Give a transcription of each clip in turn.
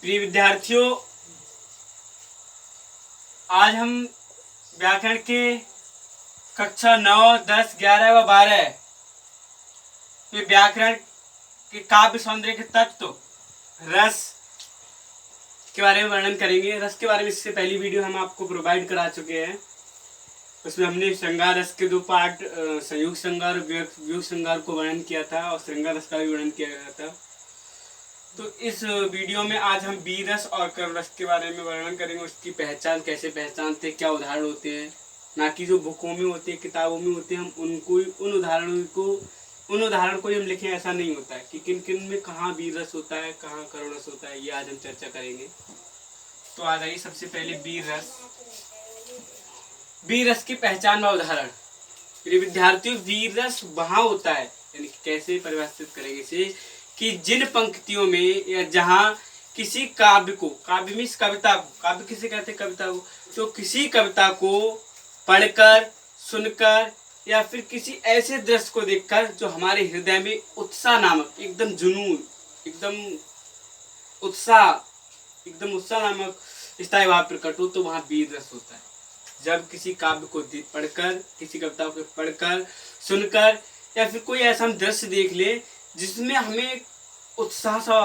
प्रिय विद्यार्थियों, आज हम व्याकरण के कक्षा 9, 10, 11 व 12 में व्याकरण के काव्य सौंदर्य के तत्व रस के बारे में वर्णन करेंगे। रस के बारे में इससे पहली वीडियो हम आपको प्रोवाइड करा चुके हैं। उसमें हमने श्रृंगार रस के 2 पार्ट संयुक्त श्रृंगार और व्यूह श्रृंगार को वर्णन किया था और श्रृंगार रस का भी वर्णन किया गया था। तो इस वीडियो में आज हम वीर रस और करुण रस के बारे में वर्णन करेंगे। उसकी पहचान कैसे पहचानते, क्या उदाहरण होते हैं, ना कि जो बुकों में होते हैं, किताबों में होते हैं। हम उन उदाहरण को ही हम लिखें, ऐसा नहीं होता है कि किन किन में कहाँ वीर रस होता है, कहाँ करुण रस होता है। ये आज हम चर्चा करेंगे। तो आ जाइए सबसे पहले वीर रस। वीर रस की पहचान व उदाहरण। विद्यार्थियों, वीर रस वहाँ होता है, यानी कैसे परिभाषित करेंगे इसे, कि जिन पंक्तियों में या जहाँ किसी काव्य को, काव्य मीन्स कविता को, काव्य किसे कहते हैं, कविता को, तो किसी कविता को पढ़कर, सुनकर या फिर किसी ऐसे दृश्य को देखकर जो हमारे हृदय में उत्साह नामक एकदम जुनून, एकदम उत्साह नामक स्थायी भाव प्रकट हो, तो वहाँ वीर रस होता है। जब किसी काव्य को पढ़कर, किसी कविता को पढ़कर, सुनकर या फिर कोई ऐसा हम दृश्य देख ले जिसमें हमें उत्साह सा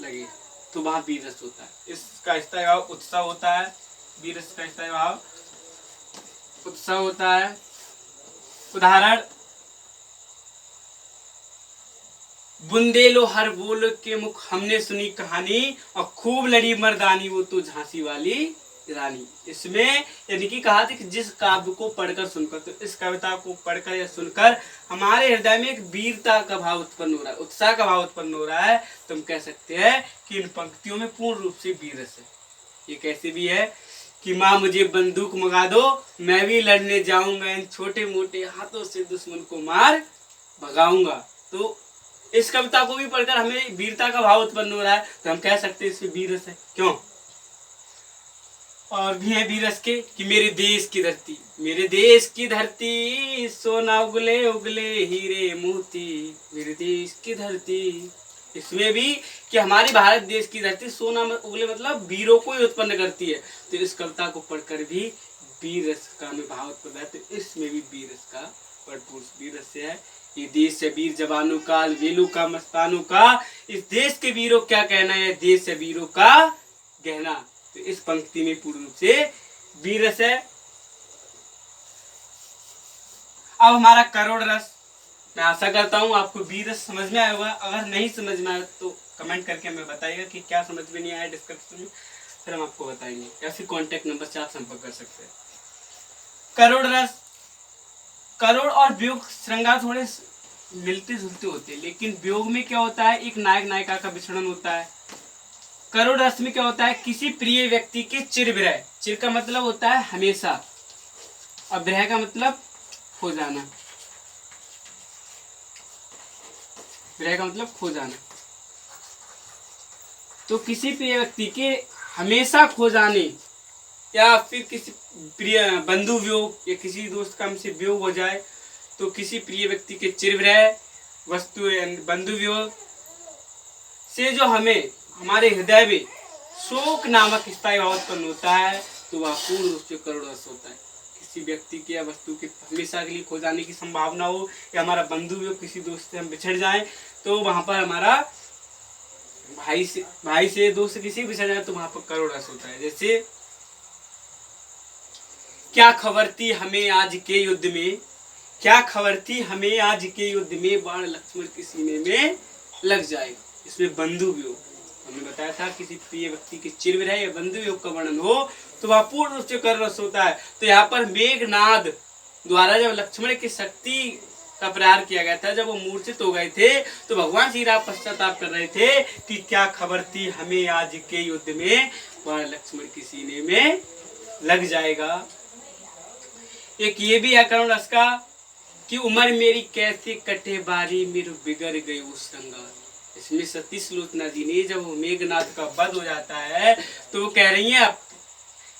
लगे, तो वहाँ वीर रस होता है। इसका स्थायी भाव उत्साह होता है। वीर रस का स्थायी भाव उत्साह होता है। उदाहरण, बुंदेलो हर बोल के मुख हमने सुनी कहानी और खूब लड़ी मर्दानी वो तो झांसी वाली रानी। इसमें यानी कि कहा था कि जिस काव्य को पढ़कर सुनकर, तो इस कविता को पढ़कर या सुनकर हमारे हृदय में एक वीरता का भाव उत्पन्न हो रहा है, उत्साह का भाव उत्पन्न हो रहा है, तो हम कह सकते हैं कि इन पंक्तियों में पूर्ण रूप से वीर रस है। ये कैसे भी है कि माँ मुझे बंदूक मंगा दो, मैं भी लड़ने जाऊंगा, इन छोटे मोटे हाथों से दुश्मन को मार भगाऊंगा। तो इस कविता को भी पढ़कर हमें वीरता का भाव उत्पन्न हो रहा है, तो हम कह सकते हैं इसमें वीर रस है। क्यों? और भी है वीर रस के कि मेरे देश की धरती सोना उगले उगले हीरे मोती, मेरे देश की धरती। इसमें भी कि हमारी भारत देश की धरती सोना उगले मतलब वीरों को ही उत्पन्न करती है। तो इस कविता को पढ़कर भी वीर रस का हमें भाव उत्पन्न है, तो इसमें भी वीर रस का भरपूर वीर रस है। ये देश है वीर जवानों का, वेलू का, मस्तानों का, इस देश के वीरों क्या कहना है, देश है वीरों का गहना। तो इस पंक्ति में पूर्ण रूप से वीर रस है। अब हमारा करुण रस। मैं आशा करता हूं आपको वीर रस समझ में आया होगा। अगर नहीं समझ में आया तो कमेंट करके हमें बताइएगा कि क्या समझ में नहीं आया डिस्क्रिप्शन में, फिर हम आपको बताएंगे, या फिर कॉन्टेक्ट नंबर से आप संपर्क कर सकते हैं। करुण रस। करुण और वियोग श्रृंगार थोड़े मिलते जुलते होते हैं, लेकिन वियोग में क्या होता है, एक नायक नायिका का विछड़न होता है। करुण रस में क्या होता है, किसी प्रिय व्यक्ति के चिर विरह। चिर का मतलब होता है हमेशा, और विरह का मतलब खो जाना। विरह का मतलब खो जाना। तो किसी प्रिय व्यक्ति के हमेशा खो जाने, या फिर किसी प्रिय बंधु वियोग, या किसी दोस्त का हमसे वियोग हो जाए, तो किसी प्रिय व्यक्ति के चिर विरह वस्तु बंधु वियोग से जो हमें हमारे हृदय में शोक नामक स्थायी भाव उत्पन्न होता है, तो वह पूर्ण रूप से करुण रस होता है। किसी व्यक्ति के या वस्तु के हमेशा के लिए खो जाने की संभावना हो, या हमारा बंधु भी हो, किसी दोस्त से हम बिछड़ जाएं, तो वहां पर हमारा भाई से दोस्त से किसी बिछड़ जाए, तो वहां पर करुण रस होता है। जैसे, क्या खबर थी हमें आज के युद्ध में, क्या खबर थी हमें आज के युद्ध में, बाण लक्ष्मण के सीने में लग जाएगा। इसमें बंधु भी हो, हमने बताया था किसी प्रिय व्यक्ति के चिर विरह या बंधु योग का वर्णन हो, तो वह पूर्ण रूप से करुण रस होता है। तो यहाँ पर मेघनाद द्वारा जब लक्ष्मण की शक्ति का प्रहार किया गया था, जब वो मूर्छित हो गए थे, तो भगवान श्री राम पश्चाताप कर रहे थे कि क्या खबर थी हमें आज के युद्ध में, वह लक्ष्मण के सीने में लग जाएगा। एक ये भी है करुण रस का कि उम्र मेरी कैसे कटे बारी, मेरे बिगड़ गए वो श्रृंगार। इसमें सती सुलोचना जी ने जब मेघनाद का वध हो जाता है, तो वो कह रही हैं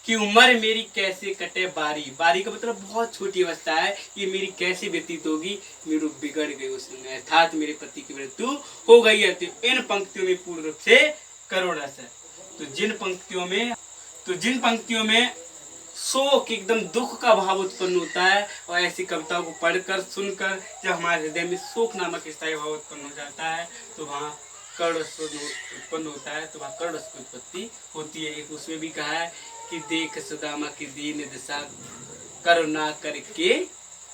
कि उम्र मेरी कैसे कटे बारी। बारी का मतलब बहुत छोटी अवस्था है, ये मेरी कैसे व्यतीत होगी, मेरे बिगड़ गई उसने, अर्थात मेरे पति की मृत्यु हो गई है। तो इन पंक्तियों में पूर्ण रूप से करुण रस है। तो जिन पंक्तियों में शोक, एकदम दुख का भाव उत्पन्न होता है, और ऐसी कविताओं को पढ़कर सुनकर जब हमारे हृदय में शोक नामक स्थायी भाव उत्पन्न हो जाता है तो वहाँ करुण रस उत्पन्न होता है, तो वहाँ करुण रस की उत्पत्ति होती है। एक उसमें भी कहा है कि देख सुदामा की दीन दशा, करुणा करके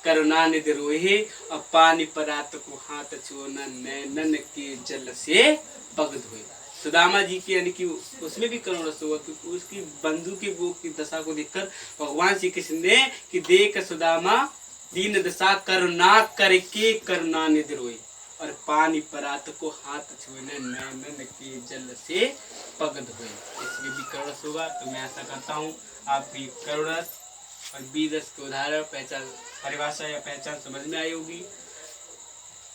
करुणा निधि रोहे, और पानी परात को हाथ छुओना, नैनन के जल से पग धोए। सुदामा जी की यानी कि उसमें भी करुण रस हुआ, क्योंकि उसकी बंधु के वो की दशा को देखकर भगवान श्री कृष्ण ने कि देख सुदामा दीन दशा, करुणा करके करुणा निधि रोए, और पानी परात को हाथ छुए, नैनन के जल से पग धोए। इसमें भी करुण रस होगा। तो मैं ऐसा करता हूँ आप भी करुण रस और बीज रस के उदाहरण, पहचान, परिभाषा या पहचान समझ में आई होगी।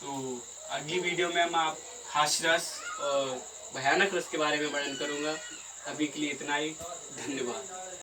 तो अगली वीडियो में मैं आप हास्य रस और भयानक रस के बारे में वर्णन करूंगा। अभी के लिए इतना ही। धन्यवाद।